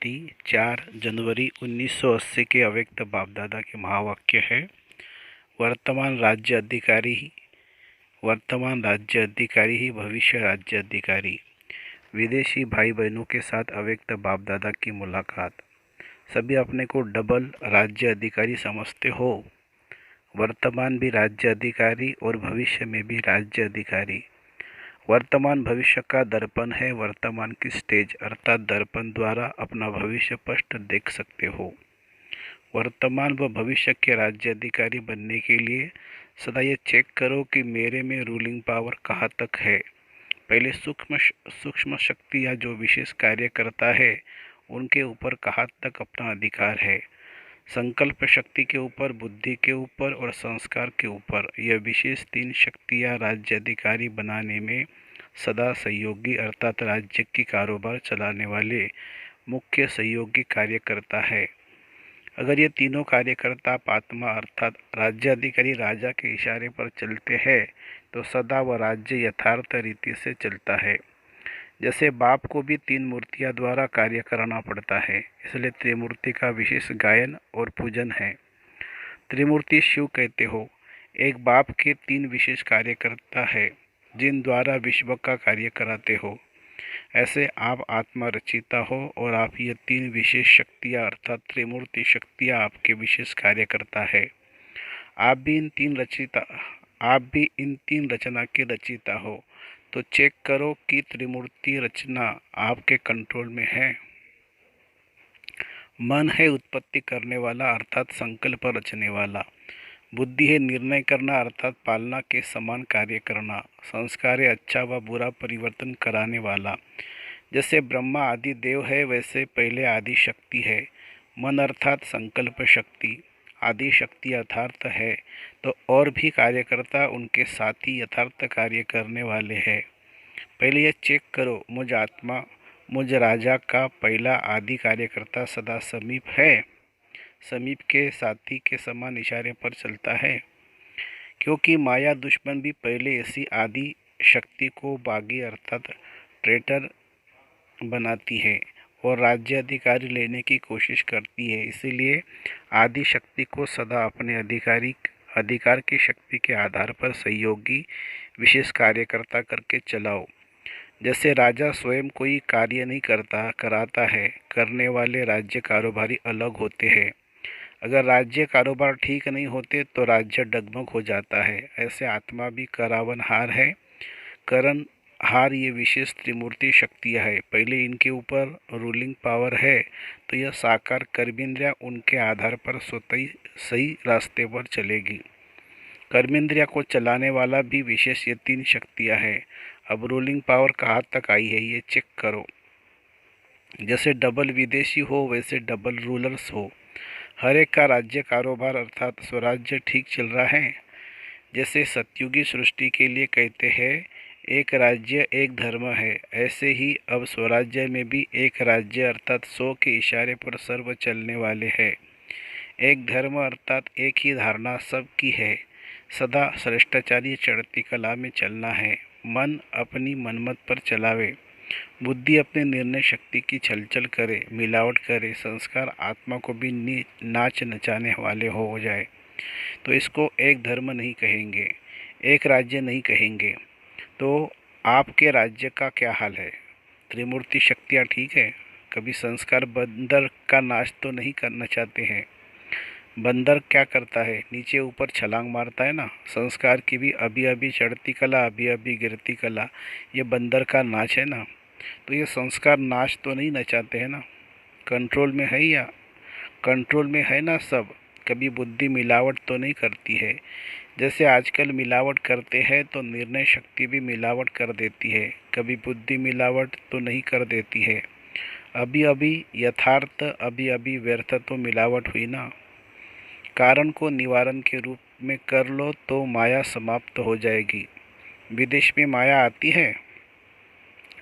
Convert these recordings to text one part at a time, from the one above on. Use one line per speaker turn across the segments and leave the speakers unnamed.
शांति 4 जनवरी 1980 के अव्यक्त बापदादा के महावाक्य है। वर्तमान राज्य अधिकारी ही भविष्य राज्य अधिकारी। विदेशी भाई बहनों के साथ अव्यक्त बापदादा की मुलाकात। सभी अपने को डबल राज्य अधिकारी समझते हो। वर्तमान भी राज्य अधिकारी और भविष्य में भी राज्य अधिकारी। वर्तमान भविष्य का दर्पण है। वर्तमान की स्टेज अर्थात दर्पण द्वारा अपना भविष्य स्पष्ट देख सकते हो। वर्तमान व भविष्य के राज्य अधिकारी बनने के लिए सदा ये चेक करो कि मेरे में रूलिंग पावर कहाँ तक है। पहले सूक्ष्म शक्ति या जो विशेष कार्य करता है उनके ऊपर कहाँ तक अपना अधिकार है। संकल्प शक्ति के ऊपर, बुद्धि के ऊपर और संस्कार के ऊपर। यह विशेष 3 शक्तियाँ राज्य अधिकारी बनाने में सदा सहयोगी अर्थात राज्य की कारोबार चलाने वाले मुख्य सहयोगी कार्य करता है। अगर ये तीनों कार्यकर्ता आत्मा अर्थात राज्य अधिकारी राजा के इशारे पर चलते हैं तो सदा वह राज्य यथार्थ रीति से चलता है। जैसे बाप को भी 3 मूर्तियां द्वारा कार्य करना पड़ता है, इसलिए त्रिमूर्ति का विशेष गायन और पूजन है। त्रिमूर्ति शिव कहते हो। एक बाप के 3 विशेष कार्यकर्ता है जिन द्वारा विश्व का कार्य कराते हो। ऐसे आप आत्मा रचिता हो और आप ये 3 विशेष शक्तियाँ अर्थात त्रिमूर्ति शक्तियाँ आपके विशेष कार्य करता है। आप भी इन तीन रचना के रचिता हो। तो चेक करो कि त्रिमूर्ति रचना आपके कंट्रोल में है। मन है उत्पत्ति करने वाला अर्थात संकल्प रचने वाला। बुद्धि है निर्णय करना अर्थात पालना के समान कार्य करना। संस्कार है अच्छा व बुरा परिवर्तन कराने वाला। जैसे ब्रह्मा आदि देव है वैसे पहले आदि शक्ति है। मन अर्थात संकल्प शक्ति। आदि शक्ति यथार्थ है तो और भी कार्यकर्ता उनके साथ ही यथार्थ कार्य करने वाले हैं। पहले यह चेक करो मुझ राजा का पहला आदि कार्यकर्ता सदा समीप है। समीप के साथी के समान इशारे पर चलता है, क्योंकि माया दुश्मन भी पहले ऐसी आदि शक्ति को बागी अर्थात ट्रेटर बनाती है और राज्य अधिकारी लेने की कोशिश करती है। इसीलिए आदि शक्ति को सदा अपने अधिकार की शक्ति के आधार पर सहयोगी विशेष कार्यकर्ता करके चलाओ। जैसे राजा स्वयं कोई कार्य नहीं कराता है, करने वाले राज्य कारोबारी अलग होते हैं। अगर राज्य कारोबार ठीक नहीं होते तो राज्य डगमग हो जाता है। ऐसे आत्मा भी करावनहार है। करणहार ये विशेष त्रिमूर्ति शक्तियाँ है। पहले इनके ऊपर रूलिंग पावर है तो यह साकार कर्मेंद्रिया उनके आधार पर स्वतः ही सही रास्ते पर चलेगी। कर्मेंद्रिया को चलाने वाला भी विशेष ये 3 शक्तियाँ है। अब रूलिंग पावर कहाँ तक आई है ये चेक करो। जैसे डबल विदेशी हो वैसे डबल रूलर्स हो। हर एक का राज्य कारोबार अर्थात स्वराज्य ठीक चल रहा है। जैसे सतयुगी सृष्टि के लिए कहते हैं एक राज्य एक धर्म है, ऐसे ही अब स्वराज्य में भी एक राज्य अर्थात 100 के इशारे पर सर्व चलने वाले हैं। एक धर्म अर्थात एक ही धारणा सबकी है। सदा श्रेष्ठाचार्य चढ़ती कला में चलना है। मन अपनी मनमत पर चलावे। बुद्धि अपने निर्णय शक्ति की छलचल करे, मिलावट करे। संस्कार आत्मा को भी नाच नचाने वाले हो जाए तो इसको एक धर्म नहीं कहेंगे, एक राज्य नहीं कहेंगे। तो आपके राज्य का क्या हाल है? त्रिमूर्ति शक्तियाँ ठीक है। कभी संस्कार बंदर का नाच तो नहीं करना चाहते हैं। बंदर क्या करता है? नीचे ऊपर छलांग मारता है ना। संस्कार की भी अभी अभी चढ़ती कला, अभी अभी गिरती कला, ये बंदर का नाच है ना। तो ये संस्कार नाच तो नहीं नचाते हैं ना। कंट्रोल में है या कंट्रोल में है ना सब। कभी बुद्धि मिलावट तो नहीं करती है। जैसे आजकल मिलावट करते हैं तो निर्णय शक्ति भी मिलावट कर देती है। कभी बुद्धि मिलावट तो नहीं कर देती है। अभी अभी यथार्थ, अभी अभी व्यर्थ तो मिलावट हुई ना। कारण को निवारण के रूप में कर लो तो माया समाप्त हो जाएगी। विदेश में माया आती है।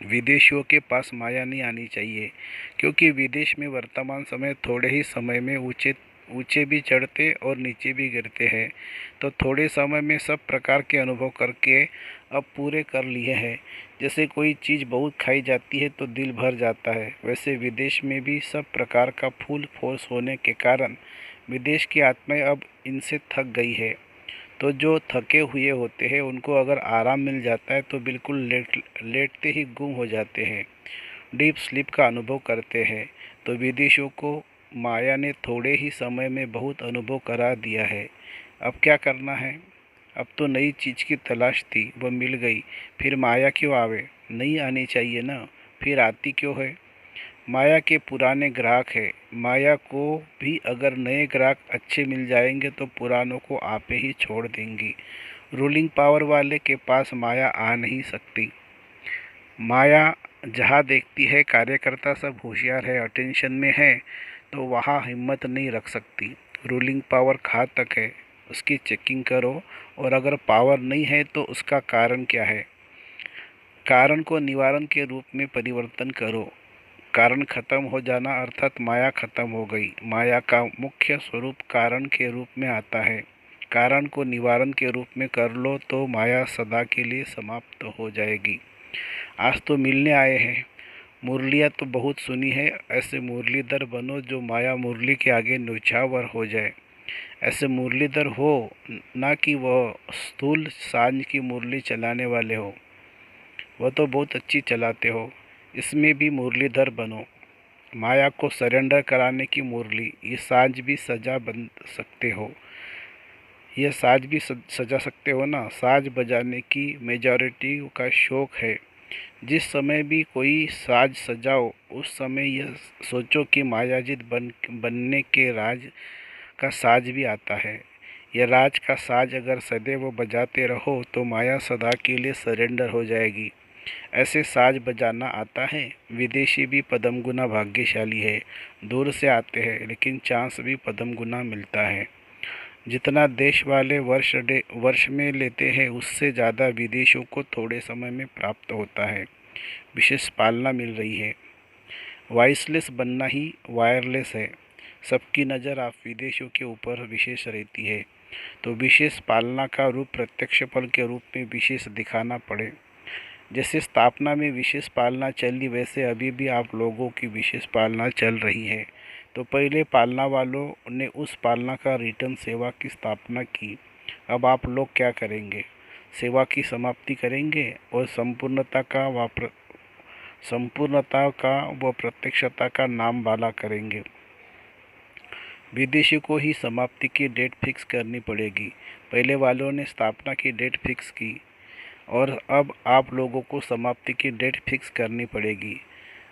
विदेशियों के पास माया नहीं आनी चाहिए, क्योंकि विदेश में वर्तमान समय थोड़े ही समय में ऊंचे भी चढ़ते और नीचे भी गिरते हैं। तो थोड़े समय में सब प्रकार के अनुभव करके अब पूरे कर लिए हैं। जैसे कोई चीज़ बहुत खाई जाती है तो दिल भर जाता है, वैसे विदेश में भी सब प्रकार का फूल फोर्स होने के कारण विदेश की आत्माएं अब इनसे थक गई है। तो जो थके हुए होते हैं उनको अगर आराम मिल जाता है तो बिल्कुल लेटते ही गुम हो जाते हैं, डीप स्लीप का अनुभव करते हैं। तो विदेशियों को माया ने थोड़े ही समय में बहुत अनुभव करा दिया है। अब क्या करना है? अब तो नई चीज़ की तलाश थी, वह मिल गई, फिर माया क्यों आवे? नहीं आनी चाहिए ना, फिर आती क्यों है? माया के पुराने ग्राहक है, माया को भी अगर नए ग्राहक अच्छे मिल जाएंगे तो पुरानों को आपे ही छोड़ देंगी। रूलिंग पावर वाले के पास माया आ नहीं सकती। माया जहाँ देखती है कार्यकर्ता सब होशियार है, अटेंशन में है, तो वहाँ हिम्मत नहीं रख सकती। रूलिंग पावर कहाँ तक है उसकी चेकिंग करो, और अगर पावर नहीं है तो उसका कारण क्या है, कारण को निवारण के रूप में परिवर्तन करो। कारण खत्म हो जाना अर्थात माया खत्म हो गई। माया का मुख्य स्वरूप कारण के रूप में आता है। कारण को निवारण के रूप में कर लो तो माया सदा के लिए समाप्त हो जाएगी। आज तो मिलने आए हैं, मुरलियाँ तो बहुत सुनी है, ऐसे मुरलीधर बनो जो माया मुरली के आगे न्यौछावर हो जाए। ऐसे मुरलीधर हो, ना कि वह स्थूल सांझ की मुरली चलाने वाले हो, वह तो बहुत अच्छी चलाते हो, इसमें भी मुरलीधर बनो। माया को सरेंडर कराने की मुरली, ये साज भी सजा बन सकते हो, ये साज भी सजा सकते हो ना। साज बजाने की मेजॉरिटी का शौक है। जिस समय भी कोई साज सजाओ उस समय यह सोचो कि मायाजित बनने के राज का साज भी आता है। यह राज का साज अगर सदैव बजाते रहो तो माया सदा के लिए सरेंडर हो जाएगी। ऐसे साज बजाना आता है। विदेशी भी पदम गुना भाग्यशाली है, दूर से आते हैं लेकिन चांस भी पदम गुना मिलता है। जितना देश वाले वर्ष में लेते हैं उससे ज़्यादा विदेशों को थोड़े समय में प्राप्त होता है। विशेष पालना मिल रही है। वॉइसलेस बनना ही वायरलेस है। सबकी नज़र आप विदेशों के ऊपर विशेष रहती है, तो विशेष पालना का रूप प्रत्यक्ष फल के रूप में विशेष दिखाना पड़े। जैसे स्थापना में विशेष पालना चली वैसे अभी भी आप लोगों की विशेष पालना चल रही है। तो पहले पालना वालों ने उस पालना का रिटर्न सेवा की स्थापना की। अब आप लोग क्या करेंगे? सेवा की समाप्ति करेंगे और संपूर्णता का व प्रत्यक्षता का नाम बाला करेंगे। विदेशी को ही समाप्ति की डेट फिक्स करनी पड़ेगी। पहले वालों ने स्थापना की डेट फिक्स की और अब आप लोगों को समाप्ति की डेट फिक्स करनी पड़ेगी।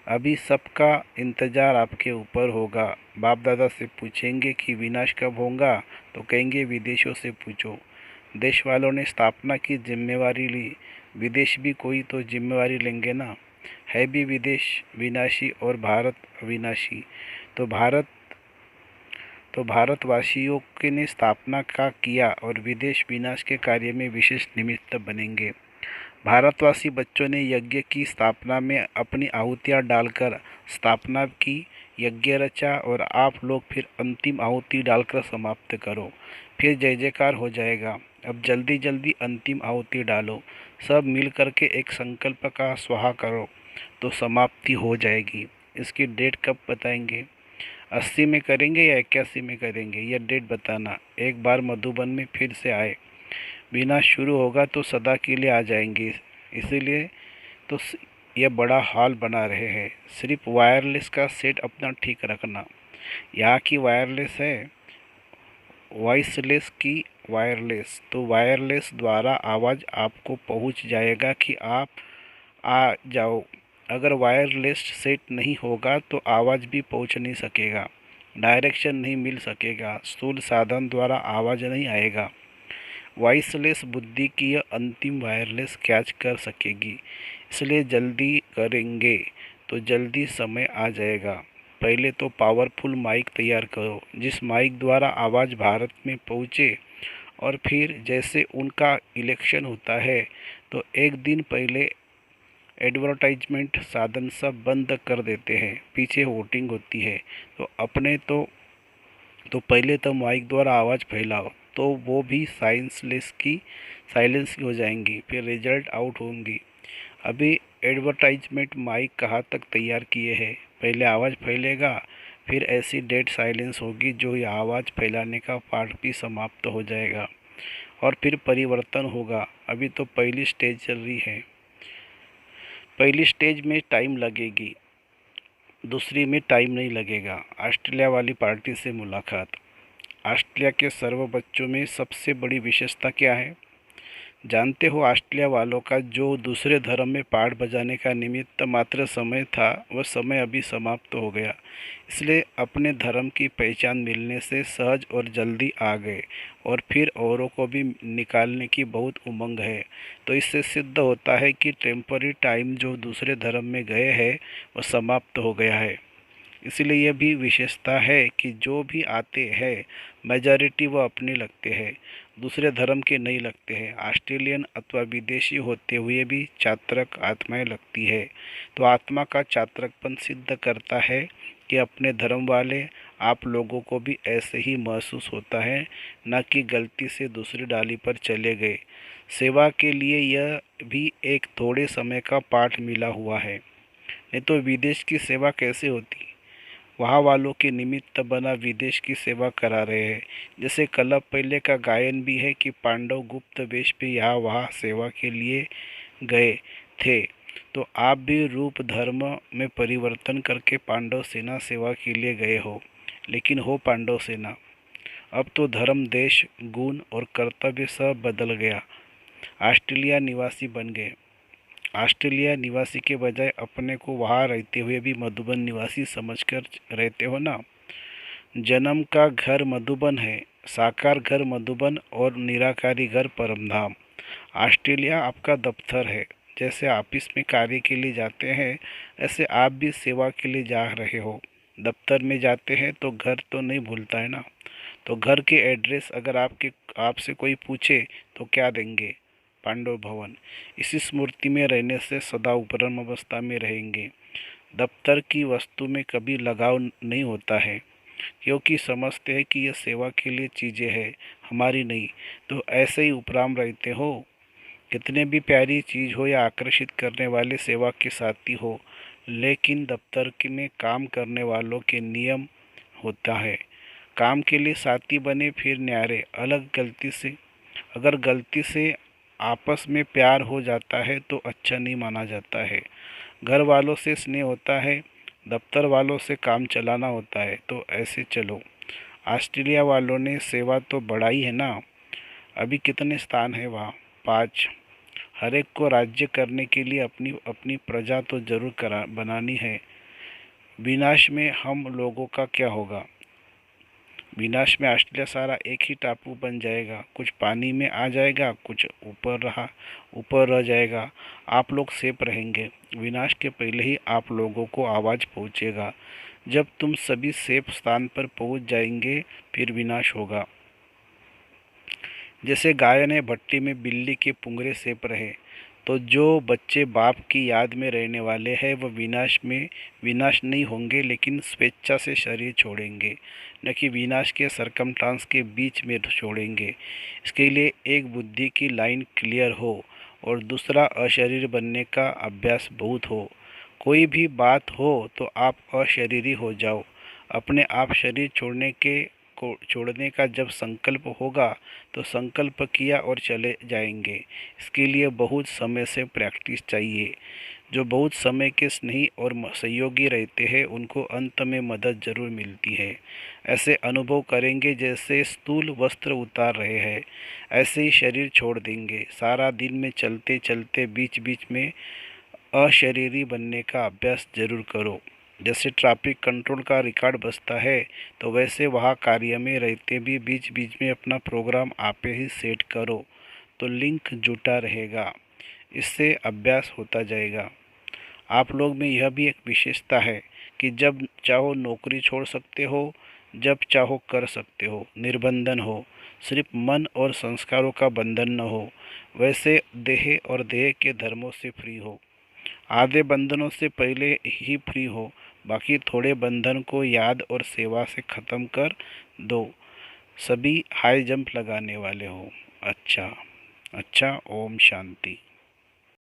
अभी सबका इंतज़ार आपके ऊपर होगा। बाप दादा से पूछेंगे कि विनाश कब होगा तो कहेंगे विदेशों से पूछो। देश वालों ने स्थापना की जिम्मेवारी ली, विदेश भी कोई तो जिम्मेवारी लेंगे ना। है भी विदेश विनाशी और भारत अविनाशी। तो भारतवासियों के ने स्थापना का किया और विदेश विनाश के कार्य में विशेष निमित्त बनेंगे। भारतवासी बच्चों ने यज्ञ की स्थापना में अपनी आहुतियाँ डालकर स्थापना की, यज्ञ रचा, और आप लोग फिर अंतिम आहुति डालकर समाप्त करो, फिर जय जयकार हो जाएगा। अब जल्दी जल्दी अंतिम आहुति डालो, सब मिल करके एक संकल्प का स्वाहा करो तो समाप्ति हो जाएगी। इसकी डेट कब बताएंगे? 80 में करेंगे या 81 में करेंगे, यह डेट बताना। एक बार मधुबन में फिर से आए, विनाश शुरू होगा तो सदा के लिए आ जाएंगे। इसीलिए तो यह बड़ा हॉल बना रहे हैं। सिर्फ वायरलेस का सेट अपना ठीक रखना। यहाँ की वायरलेस है, वॉइसलेस की वायरलेस, तो वायरलेस द्वारा आवाज़ आपको पहुँच जाएगा कि आप आ जाओ। अगर वायरलेस सेट नहीं होगा तो आवाज़ भी पहुँच नहीं सकेगा, डायरेक्शन नहीं मिल सकेगा, स्थूल साधन द्वारा आवाज़ नहीं आएगा। वॉइसलेस बुद्धि की यह अंतिम वायरलेस कैच कर सकेगी। इसलिए जल्दी करेंगे तो जल्दी समय आ जाएगा। पहले तो पावरफुल माइक तैयार करो जिस माइक द्वारा आवाज़ भारत में पहुँचे, और फिर जैसे उनका इलेक्शन होता है तो एक दिन पहले एडवर्टाइजमेंट साधन सब बंद कर देते हैं, पीछे वोटिंग होती है। तो पहले तो माइक द्वारा आवाज़ फैलाओ, तो वो भी साइलेंस की हो जाएंगी, फिर रिजल्ट आउट होंगी। अभी एडवर्टाइजमेंट माइक कहाँ तक तैयार किए हैं, पहले आवाज़ फैलेगा, फिर ऐसी डेड साइलेंस होगी जो ये आवाज़ फैलाने का पार्ट भी समाप्त हो जाएगा और फिर परिवर्तन होगा। अभी तो पहली स्टेज चल रही है, पहली स्टेज में टाइम लगेगी, दूसरी में टाइम नहीं लगेगा। ऑस्ट्रेलिया वाली पार्टी से मुलाकात। ऑस्ट्रेलिया के सर्व बच्चों में सबसे बड़ी विशेषता क्या है जानते हो? ऑस्ट्रेलिया वालों का जो दूसरे धर्म में पाठ बजाने का निमित्त मात्र समय था, वह समय अभी समाप्त हो गया। इसलिए अपने धर्म की पहचान मिलने से सहज और जल्दी आ गए और फिर औरों को भी निकालने की बहुत उमंग है। तो इससे सिद्ध होता है कि टेम्पररी टाइम जो दूसरे धर्म में गए हैं वह समाप्त हो गया है। इसलिए यह भी विशेषता है कि जो भी आते हैं मेजॉरिटी वो अपने लगते हैं, दूसरे धर्म के नहीं लगते हैं। ऑस्ट्रेलियन अथवा विदेशी होते हुए भी चात्रक आत्माएं लगती है। तो आत्मा का चात्रकपन सिद्ध करता है कि अपने धर्म वाले आप लोगों को भी ऐसे ही महसूस होता है, न कि गलती से दूसरी डाली पर चले गए। सेवा के लिए यह भी एक थोड़े समय का पाठ मिला हुआ है, नहीं तो विदेश की सेवा कैसे होती। वहाँ वालों के निमित्त बना विदेश की सेवा करा रहे हैं। जैसे कल्प पहले का गायन भी है कि पांडव गुप्त वेश पे यहाँ वहाँ सेवा के लिए गए थे। तो आप भी रूप धर्म में परिवर्तन करके पांडव सेना सेवा के लिए गए हो, लेकिन हो पांडव सेना। अब तो धर्म, देश, गुण और कर्तव्य सब बदल गया। ऑस्ट्रेलिया निवासी बन गए। ऑस्ट्रेलिया निवासी के बजाय अपने को वहाँ रहते हुए भी मधुबन निवासी समझकर रहते हो ना। जन्म का घर मधुबन है, साकार घर मधुबन और निराकारी घर परमधाम। ऑस्ट्रेलिया आपका दफ्तर है। जैसे ऑफिस में कार्य के लिए जाते हैं, ऐसे आप भी सेवा के लिए जा रहे हो। दफ्तर में जाते हैं तो घर तो नहीं भूलता है ना। तो घर के एड्रेस अगर आपसे कोई पूछे तो क्या देंगे? पांडव भवन। इसी स्मृति में रहने से सदा उपरम अवस्था में रहेंगे। दफ्तर की वस्तु में कभी लगाव नहीं होता है, क्योंकि समझते हैं कि यह सेवा के लिए चीज़ें हैं, हमारी नहीं। तो ऐसे ही उपराम रहते हो। कितने भी प्यारी चीज़ हो या आकर्षित करने वाले सेवा के साथी हो, लेकिन दफ्तर में काम करने वालों के नियम होता है। काम के लिए साथी बने फिर न्यारे अलग। अगर गलती से आपस में प्यार हो जाता है तो अच्छा नहीं माना जाता है। घर वालों से स्नेह होता है, दफ्तर वालों से काम चलाना होता है। तो ऐसे चलो। ऑस्ट्रेलिया वालों ने सेवा तो बढ़ाई है ना। अभी कितने स्थान है वहाँ? 5। हर एक को राज्य करने के लिए अपनी अपनी प्रजा तो जरूर बनानी है। विनाश में हम लोगों का क्या होगा? विनाश में ऑस्ट्रेलिया सारा एक ही टापू बन जाएगा। कुछ पानी में आ जाएगा, कुछ ऊपर रह जाएगा। आप लोग सेफ रहेंगे। विनाश के पहले ही आप लोगों को आवाज़ पहुंचेगा। जब तुम सभी सेफ स्थान पर पहुंच जाएंगे फिर विनाश होगा। जैसे गाय ने भट्टी में बिल्ली के पुंगरे सेप रहे, तो जो बच्चे बाप की याद में रहने वाले हैं वह विनाश नहीं होंगे, लेकिन स्वेच्छा से शरीर छोड़ेंगे, न कि विनाश के सरकमस्टांस के बीच में छोड़ेंगे। इसके लिए एक बुद्धि की लाइन क्लियर हो और दूसरा अशरीर बनने का अभ्यास बहुत हो। कोई भी बात हो तो आप अशरीरी हो जाओ। अपने आप शरीर छोड़ने का जब संकल्प होगा तो संकल्प किया और चले जाएंगे। इसके लिए बहुत समय से प्रैक्टिस चाहिए। जो बहुत समय के स्नेही और सहयोगी रहते हैं उनको अंत में मदद जरूर मिलती है। ऐसे अनुभव करेंगे जैसे स्थूल वस्त्र उतार रहे हैं, ऐसे ही शरीर छोड़ देंगे। सारा दिन में चलते चलते बीच बीच में अशरीरी बनने का अभ्यास जरूर करो। जैसे ट्रैफिक कंट्रोल का रिकॉर्ड बजता है, तो वैसे वहाँ कार्य में रहते भी बीच बीच में अपना प्रोग्राम आपे ही सेट करो, तो लिंक जुटा रहेगा। इससे अभ्यास होता जाएगा। आप लोग में यह भी एक विशेषता है कि जब चाहो नौकरी छोड़ सकते हो, जब चाहो कर सकते हो, निर्बंधन हो। सिर्फ मन और संस्कारों का बंधन न हो। वैसे देह और देह के धर्मों से फ्री हो। आधे बंधनों से पहले ही फ्री हो, बाकी थोड़े बंधन को याद और सेवा से ख़त्म कर दो। सभी हाई जंप लगाने वाले हो। अच्छा अच्छा, ओम शांति।